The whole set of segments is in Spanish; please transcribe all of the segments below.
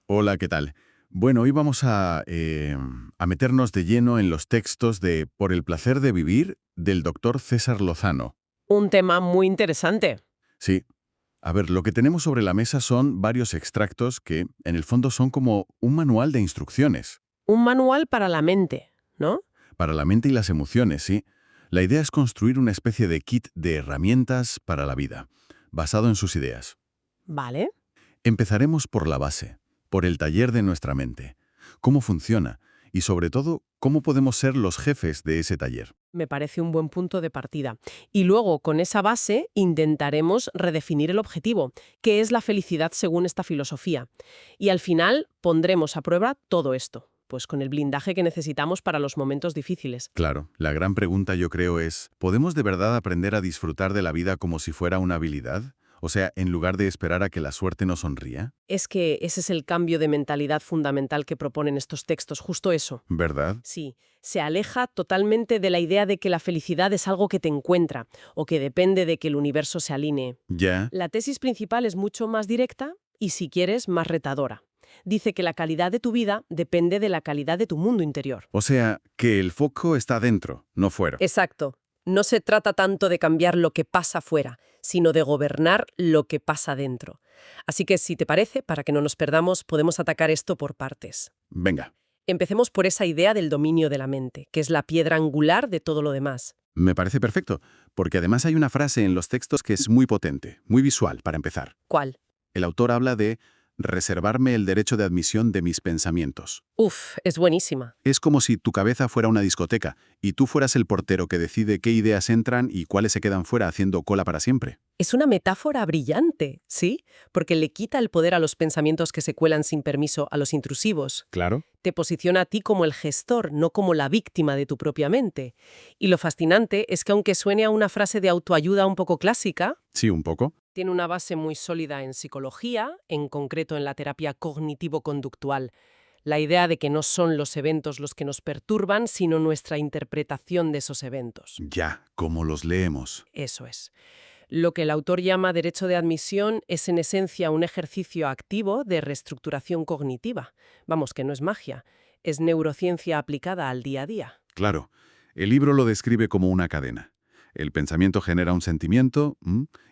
Hola, ¿qué tal? Bueno, hoy vamos a meternos de lleno en los textos de Por el placer de vivir del doctor César Lozano. Un tema muy interesante. Sí, a ver, lo que tenemos sobre la mesa son varios extractos que, en el fondo, son como un manual de instrucciones Un manual para la mente, ¿no? para la mente y las emociones, ¿sí? La idea es construir una especie de kit de herramientas para la vida, basado en sus ideas. Vale. Empezaremos por la base, por el taller de nuestra mente. ¿Cómo funciona? Y sobre todo, ¿cómo podemos ser los jefes de ese taller? Me parece un buen punto de partida. Y luego, con esa base, intentaremos redefinir el objetivo, que es la felicidad según esta filosofía. Y al final, pondremos a prueba todo esto, pues con el blindaje que necesitamos para los momentos difíciles. Claro, la gran pregunta yo creo es, ¿podemos de verdad aprender a disfrutar de la vida como si fuera una habilidad? O sea, en lugar de esperar a que la suerte nos sonría, Es que ese es el cambio de mentalidad fundamental que proponen estos textos, justo eso. ¿verdad? Sí, se aleja totalmente de la idea de que la felicidad es algo que te encuentra o que depende de que el universo se alinee. Ya. La tesis principal es mucho más directa y, si quieres, más retadora. Dice que la calidad de tu vida depende de la calidad de tu mundo interior. O sea, que el foco está dentro, no fuera. Exacto. No se trata tanto de cambiar lo que pasa fuera, sino de gobernar lo que pasa dentro. Así que, si te parece, para que no nos perdamos, podemos atacar esto por partes. Venga, Empecemos por esa idea del dominio de la mente, que es la piedra angular de todo lo demás. me parece perfecto, porque además hay una frase en los textos que es muy potente, muy visual, para empezar. ¿Cuál? El autor habla de reservarme el derecho de admisión de mis pensamientos. Uf, es buenísima. Es como si tu cabeza fuera una discoteca y tú fueras el portero que decide qué ideas entran y cuáles se quedan fuera haciendo cola para siempre. Es una metáfora brillante, ¿sí? Porque le quita el poder a los pensamientos que se cuelan sin permiso, a los intrusivos. Claro. Te posiciona a ti como el gestor, no como la víctima de tu propia mente. Y lo fascinante es que, aunque suene a una frase de autoayuda un poco clásica, Sí, un poco. tiene una base muy sólida en psicología, en concreto en la terapia cognitivo-conductual. La idea de que no son los eventos los que nos perturban, sino nuestra interpretación de esos eventos. Ya, como los leemos. Eso es. Lo que el autor llama derecho de admisión es en esencia un ejercicio activo de reestructuración cognitiva. Vamos, que no es magia, es neurociencia aplicada al día a día. Claro, el libro lo describe como una cadena. El pensamiento genera un sentimiento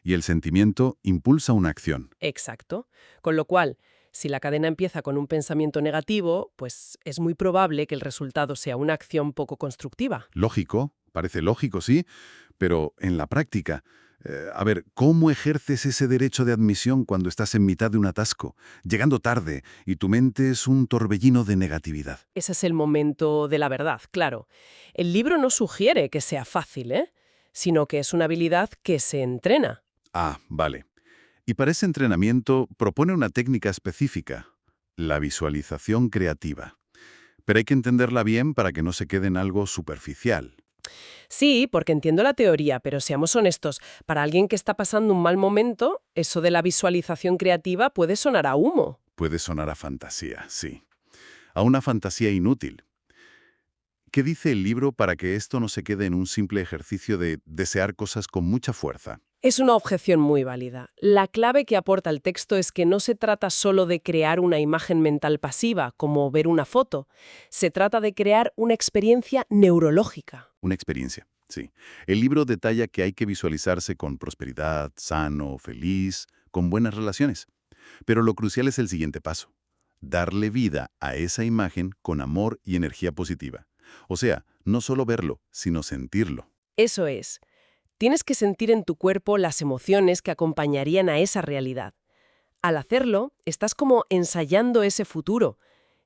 y el sentimiento impulsa una acción. Exacto. Con lo cual, si la cadena empieza con un pensamiento negativo, pues es muy probable que el resultado sea una acción poco constructiva. Lógico, parece lógico, sí, pero en la práctica, a ver, ¿cómo ejerces ese derecho de admisión cuando estás en mitad de un atasco, llegando tarde y tu mente es un torbellino de negatividad? Ese es el momento de la verdad, claro. El libro no sugiere que sea fácil, ¿eh? Sino que es una habilidad que se entrena. Ah, vale. Y para ese entrenamiento propone una técnica específica, la visualización creativa. Pero hay que entenderla bien para que no se quede en algo superficial. Sí, porque entiendo la teoría, pero seamos honestos, para alguien que está pasando un mal momento, eso de la visualización creativa puede sonar a humo. Puede sonar a fantasía, sí. A una fantasía inútil. ¿Qué dice el libro para que esto no se quede en un simple ejercicio de desear cosas con mucha fuerza? Es una objeción muy válida. La clave que aporta el texto es que no se trata solo de crear una imagen mental pasiva, como ver una foto. Se trata de crear una experiencia neurológica. Una experiencia, sí. El libro detalla que hay que visualizarse con prosperidad, sano, feliz, con buenas relaciones. Pero lo crucial es el siguiente paso. Darle vida a esa imagen con amor y energía positiva. O sea, no solo verlo, sino sentirlo. Eso es. Tienes que sentir en tu cuerpo las emociones que acompañarían a esa realidad. Al hacerlo, estás como ensayando ese futuro.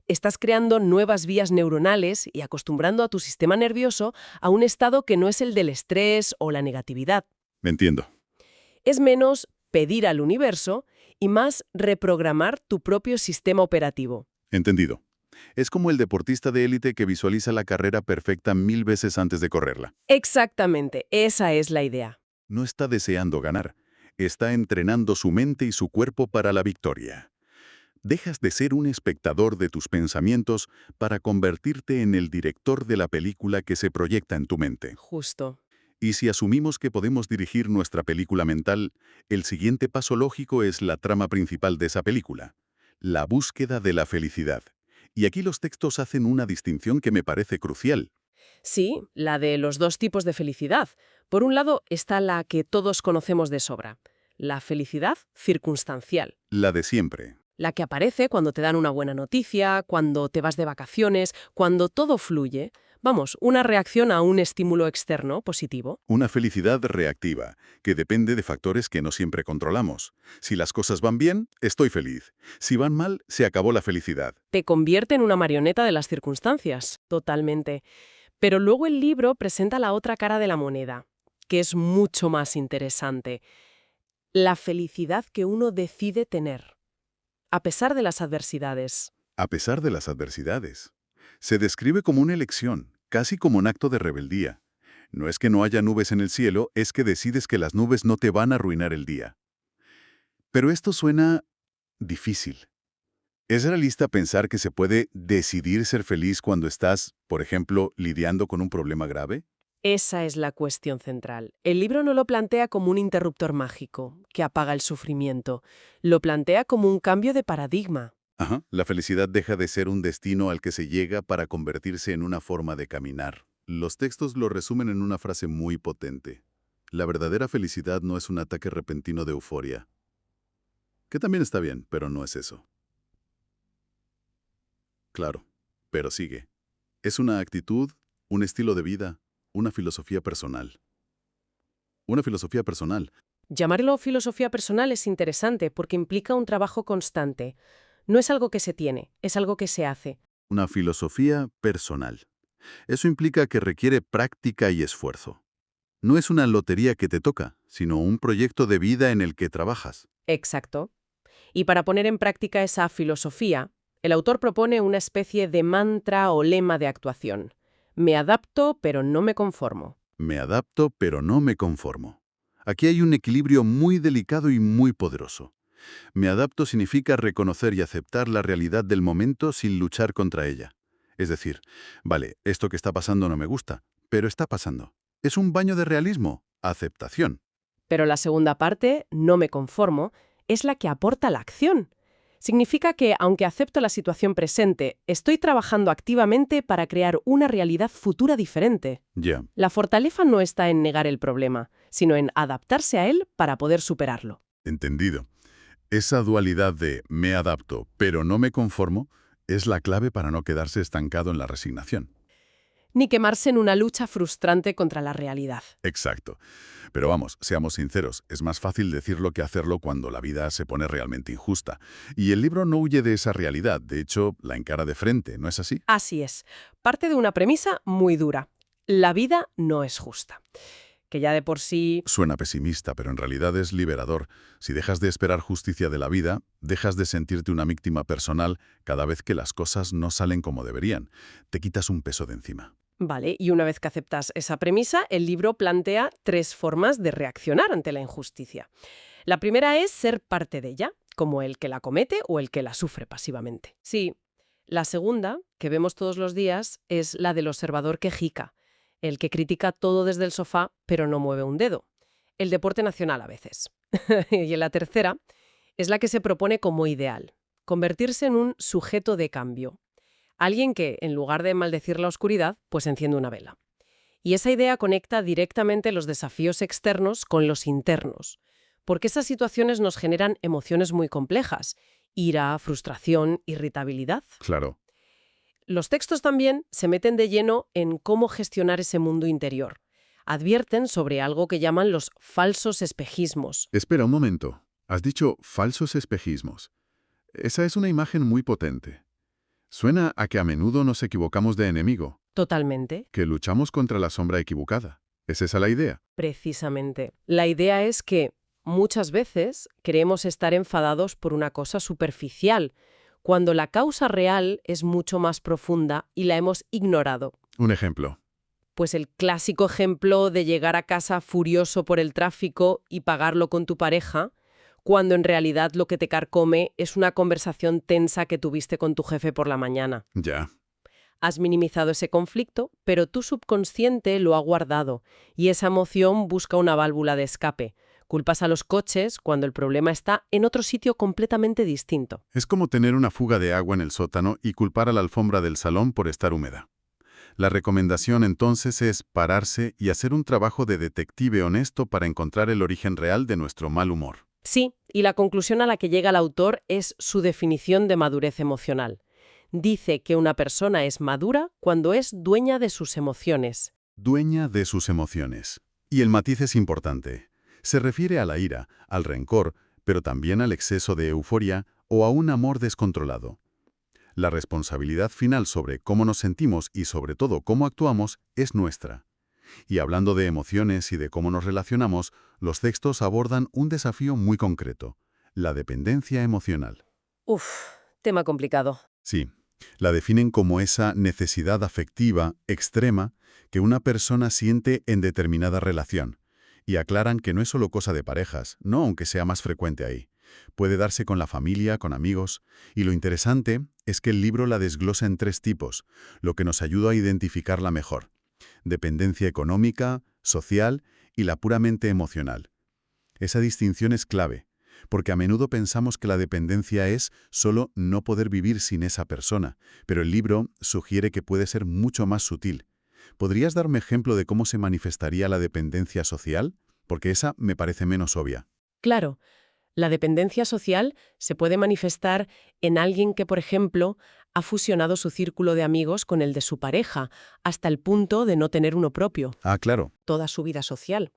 Estás creando nuevas vías neuronales y acostumbrando a tu sistema nervioso a un estado que no es el del estrés o la negatividad. Me entiendo. Es menos pedir al universo y más reprogramar tu propio sistema operativo. Entendido. Es como el deportista de élite que visualiza la carrera perfecta 1000 veces antes de correrla. Exactamente, esa es la idea. No está deseando ganar, está entrenando su mente y su cuerpo para la victoria. Dejas de ser un espectador de tus pensamientos para convertirte en el director de la película que se proyecta en tu mente. Justo. Y si asumimos que podemos dirigir nuestra película mental, el siguiente paso lógico es la trama principal de esa película, La búsqueda de la felicidad. Y aquí los textos hacen una distinción que me parece crucial. Sí, la de los dos tipos de felicidad. Por un lado está la que todos conocemos de sobra, la felicidad circunstancial, La de siempre. la que aparece cuando te dan una buena noticia, cuando te vas de vacaciones, cuando todo fluye. Vamos, una reacción a un estímulo externo positivo. Una felicidad reactiva, que depende de factores que no siempre controlamos. Si las cosas van bien, estoy feliz. Si van mal, se acabó la felicidad. Te convierte en una marioneta de las circunstancias, totalmente. Pero luego el libro presenta la otra cara de la moneda, que es mucho más interesante. La felicidad que uno decide tener, a pesar de las adversidades. A pesar de las adversidades. Se describe como una elección, casi como un acto de rebeldía. No es que no haya nubes en el cielo, es que decides que las nubes no te van a arruinar el día. Pero esto suena difícil. ¿Es realista pensar que se puede decidir ser feliz cuando estás, por ejemplo, lidiando con un problema grave? Esa es la cuestión central. El libro no lo plantea como un interruptor mágico, que apaga el sufrimiento. Lo plantea como un cambio de paradigma. Ajá. La felicidad deja de ser un destino al que se llega para convertirse en una forma de caminar. Los textos lo resumen en una frase muy potente. La verdadera felicidad no es un ataque repentino de euforia. Que también está bien, pero no es eso. Claro, pero sigue. Es una actitud, un estilo de vida, una filosofía personal. Una filosofía personal. Llamarlo filosofía personal es interesante porque implica un trabajo constante. No es algo que se tiene, es algo que se hace. Una filosofía personal. Eso implica que requiere práctica y esfuerzo. No es una lotería que te toca, sino un proyecto de vida en el que trabajas. Exacto. Y para poner en práctica esa filosofía, el autor propone una especie de mantra o lema de actuación. Me adapto, pero no me conformo. Me adapto, pero no me conformo. Aquí hay un equilibrio muy delicado y muy poderoso. Me adapto significa reconocer y aceptar la realidad del momento sin luchar contra ella. Es decir, vale, esto que está pasando no me gusta, pero está pasando. Es un baño de realismo, aceptación. Pero la segunda parte, no me conformo, es la que aporta la acción. Significa que, aunque acepto la situación presente, estoy trabajando activamente para crear una realidad futura diferente. Ya, La fortaleza no está en negar el problema, sino en adaptarse a él para poder superarlo. entendido. Esa dualidad de me adapto, pero no me conformo, es la clave para no quedarse estancado en la resignación. Ni quemarse en una lucha frustrante contra la realidad. Exacto. Pero vamos, seamos sinceros, es más fácil decirlo que hacerlo cuando la vida se pone realmente injusta. Y el libro no huye de esa realidad, de hecho, la encara de frente, ¿no es así? Así es. Parte de una premisa muy dura. La vida no es justa. Que ya de por sí... Suena pesimista, pero en realidad es liberador. Si dejas de esperar justicia de la vida, dejas de sentirte una víctima personal cada vez que las cosas no salen como deberían. Te quitas un peso de encima. Vale, y una vez que aceptas esa premisa, el libro plantea 3 formas de reaccionar ante la injusticia. La primera es ser parte de ella, como el que la comete o el que la sufre pasivamente. Sí. La segunda, que vemos todos los días, es la del observador quejica, el que critica todo desde el sofá, pero no mueve un dedo. El deporte nacional a veces. Y la tercera es la que se propone como ideal, convertirse en un sujeto de cambio. Alguien que, en lugar de maldecir la oscuridad, pues enciende una vela. Y esa idea conecta directamente los desafíos externos con los internos, porque esas situaciones nos generan emociones muy complejas: ira, frustración, irritabilidad. Claro. Los textos también se meten de lleno en cómo gestionar ese mundo interior. Advierten sobre algo que llaman los falsos espejismos. Espera un momento. Has dicho falsos espejismos. Esa es una imagen muy potente. Suena a que a menudo nos equivocamos de enemigo, Totalmente. que luchamos contra la sombra equivocada. ¿Es esa la idea? Precisamente. La idea es que muchas veces creemos estar enfadados por una cosa superficial, cuando la causa real es mucho más profunda y la hemos ignorado. Un ejemplo. Pues el clásico ejemplo de llegar a casa furioso por el tráfico y pagarlo con tu pareja, cuando en realidad lo que te carcome es una conversación tensa que tuviste con tu jefe por la mañana. Ya. Has minimizado ese conflicto, pero tu subconsciente lo ha guardado y esa emoción busca una válvula de escape, Culpas a los coches cuando el problema está en otro sitio completamente distinto. Es como tener una fuga de agua en el sótano y culpar a la alfombra del salón por estar húmeda. La recomendación entonces es pararse y hacer un trabajo de detective honesto para encontrar el origen real de nuestro mal humor. Sí, y la conclusión a la que llega el autor es su definición de madurez emocional. Dice que una persona es madura cuando es dueña de sus emociones. Dueña de sus emociones. Y el matiz es importante. Se refiere a la ira, al rencor, pero también al exceso de euforia o a un amor descontrolado. La responsabilidad final sobre cómo nos sentimos y sobre todo cómo actuamos es nuestra. Y hablando de emociones y de cómo nos relacionamos, los textos abordan un desafío muy concreto, la dependencia emocional. Uf, tema complicado. Sí, la definen como esa necesidad afectiva extrema que una persona siente en determinada relación. Y aclaran que no es solo cosa de parejas, no aunque sea más frecuente ahí. Puede darse con la familia, con amigos, y lo interesante es que el libro la desglosa en 3 tipos, lo que nos ayuda a identificarla mejor. Dependencia económica, social y la puramente emocional. Esa distinción es clave, porque a menudo pensamos que la dependencia es solo no poder vivir sin esa persona, pero el libro sugiere que puede ser mucho más sutil. ¿Podrías darme ejemplo de cómo se manifestaría la dependencia social? Porque esa me parece menos obvia. Claro, la dependencia social se puede manifestar en alguien que, por ejemplo, ha fusionado su círculo de amigos con el de su pareja, hasta el punto de no tener uno propio, Ah, claro. toda su vida social.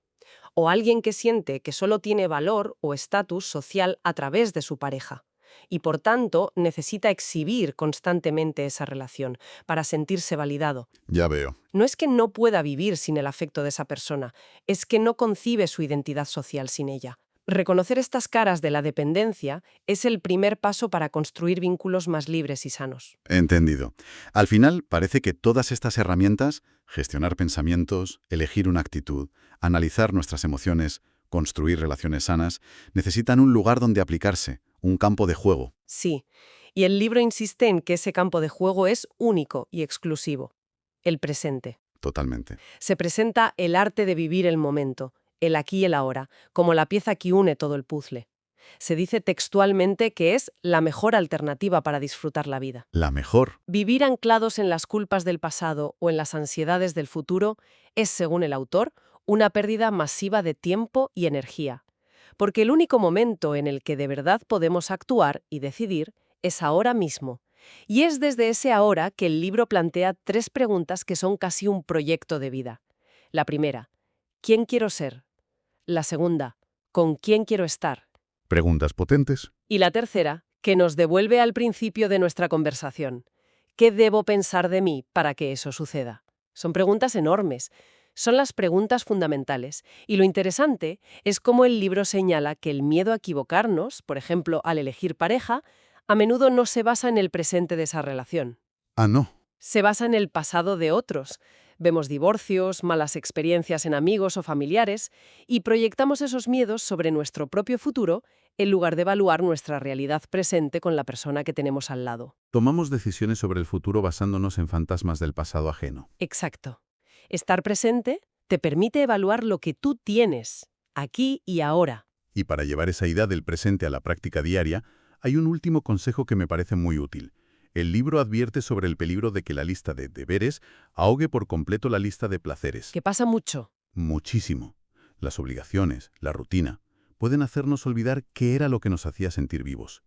O alguien que siente que solo tiene valor o estatus social a través de su pareja, y por tanto necesita exhibir constantemente esa relación para sentirse validado. Ya veo. No es que no pueda vivir sin el afecto de esa persona, es que no concibe su identidad social sin ella. Reconocer estas caras de la dependencia es el primer paso para construir vínculos más libres y sanos. Entendido. Al final, parece que todas estas herramientas, gestionar pensamientos, elegir una actitud, analizar nuestras emociones, construir relaciones sanas, necesitan un lugar donde aplicarse, un campo de juego. Sí, y el libro insiste en que ese campo de juego es único y exclusivo, el presente. Totalmente. Se presenta el arte de vivir el momento, el aquí y el ahora, como la pieza que une todo el puzzle. Se dice textualmente que es la mejor alternativa para disfrutar la vida. La mejor. Vivir anclados en las culpas del pasado o en las ansiedades del futuro es, según el autor, una pérdida masiva de tiempo y energía. Porque el único momento en el que de verdad podemos actuar y decidir es ahora mismo. Y es desde ese ahora que el libro plantea 3 preguntas que son casi un proyecto de vida. La primera, ¿quién quiero ser? La segunda, ¿con quién quiero estar? Preguntas potentes. Y la tercera, que nos devuelve al principio de nuestra conversación. ¿Qué debo pensar de mí para que eso suceda? Son preguntas enormes. Son las preguntas fundamentales. Y lo interesante es cómo el libro señala que el miedo a equivocarnos, por ejemplo, al elegir pareja, a menudo no se basa en el presente de esa relación. Ah, no. Se basa en el pasado de otros. Vemos divorcios, malas experiencias en amigos o familiares y proyectamos esos miedos sobre nuestro propio futuro en lugar de evaluar nuestra realidad presente con la persona que tenemos al lado. Tomamos decisiones sobre el futuro basándonos en fantasmas del pasado ajeno. Exacto. Estar presente te permite evaluar lo que tú tienes, aquí y ahora. Y para llevar esa idea del presente a la práctica diaria, hay un último consejo que me parece muy útil. El libro advierte sobre el peligro de que la lista de deberes ahogue por completo la lista de placeres. Que pasa mucho. Muchísimo. Las obligaciones, la rutina, pueden hacernos olvidar qué era lo que nos hacía sentir vivos.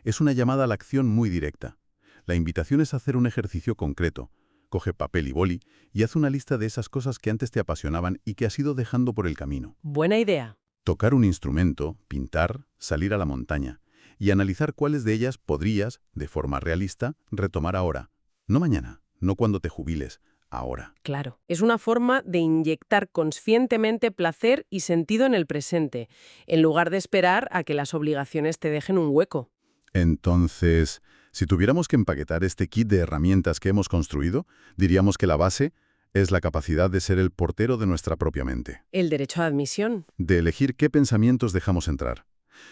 Es una llamada a la acción muy directa. La invitación es hacer un ejercicio concreto. Coge papel y boli y haz una lista de esas cosas que antes te apasionaban y que has ido dejando por el camino. Buena idea. Tocar un instrumento, pintar, salir a la montaña y analizar cuáles de ellas podrías, de forma realista, retomar ahora. No mañana, no cuando te jubiles, ahora. Claro. Es una forma de inyectar conscientemente placer y sentido en el presente, en lugar de esperar a que las obligaciones te dejen un hueco. Entonces, si tuviéramos que empaquetar este kit de herramientas que hemos construido, diríamos que la base es la capacidad de ser el portero de nuestra propia mente, El derecho a admisión. de elegir qué pensamientos dejamos entrar.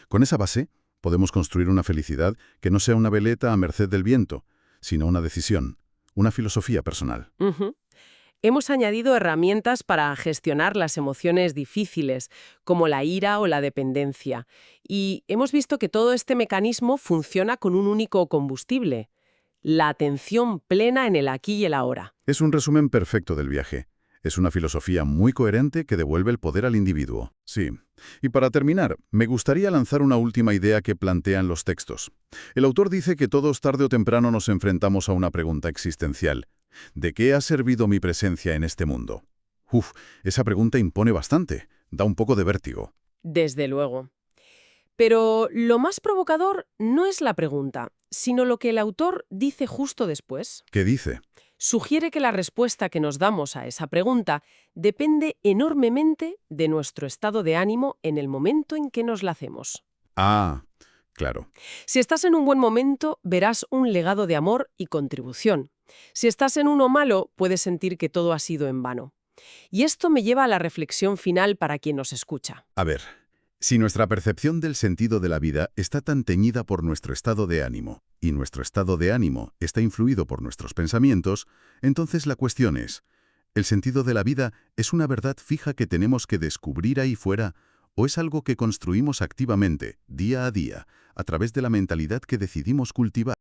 Con esa base, podemos construir una felicidad que no sea una veleta a merced del viento, sino una decisión, una filosofía personal. Ujú. hemos añadido herramientas para gestionar las emociones difíciles, como la ira o la dependencia. Y hemos visto que todo este mecanismo funciona con un único combustible: la atención plena en el aquí y el ahora. Es un resumen perfecto del viaje. Es una filosofía muy coherente que devuelve el poder al individuo. Sí. Y para terminar, me gustaría lanzar una última idea que plantean los textos. El autor dice que todos tarde o temprano nos enfrentamos a una pregunta existencial. ¿De qué ha servido mi presencia en este mundo? Uf, esa pregunta impone bastante. Da un poco de vértigo. Desde luego. Pero lo más provocador no es la pregunta, sino lo que el autor dice justo después. ¿Qué dice? Sugiere que la respuesta que nos damos a esa pregunta depende enormemente de nuestro estado de ánimo en el momento en que nos la hacemos. Ah, claro. Si estás en un buen momento, verás un legado de amor y contribución. Si estás en uno malo, puedes sentir que todo ha sido en vano. Y esto me lleva a la reflexión final para quien nos escucha. A ver, si nuestra percepción del sentido de la vida está tan teñida por nuestro estado de ánimo, y nuestro estado de ánimo está influido por nuestros pensamientos, entonces la cuestión es, ¿el sentido de la vida es una verdad fija que tenemos que descubrir ahí fuera, o es algo que construimos activamente, día a día, a través de la mentalidad que decidimos cultivar?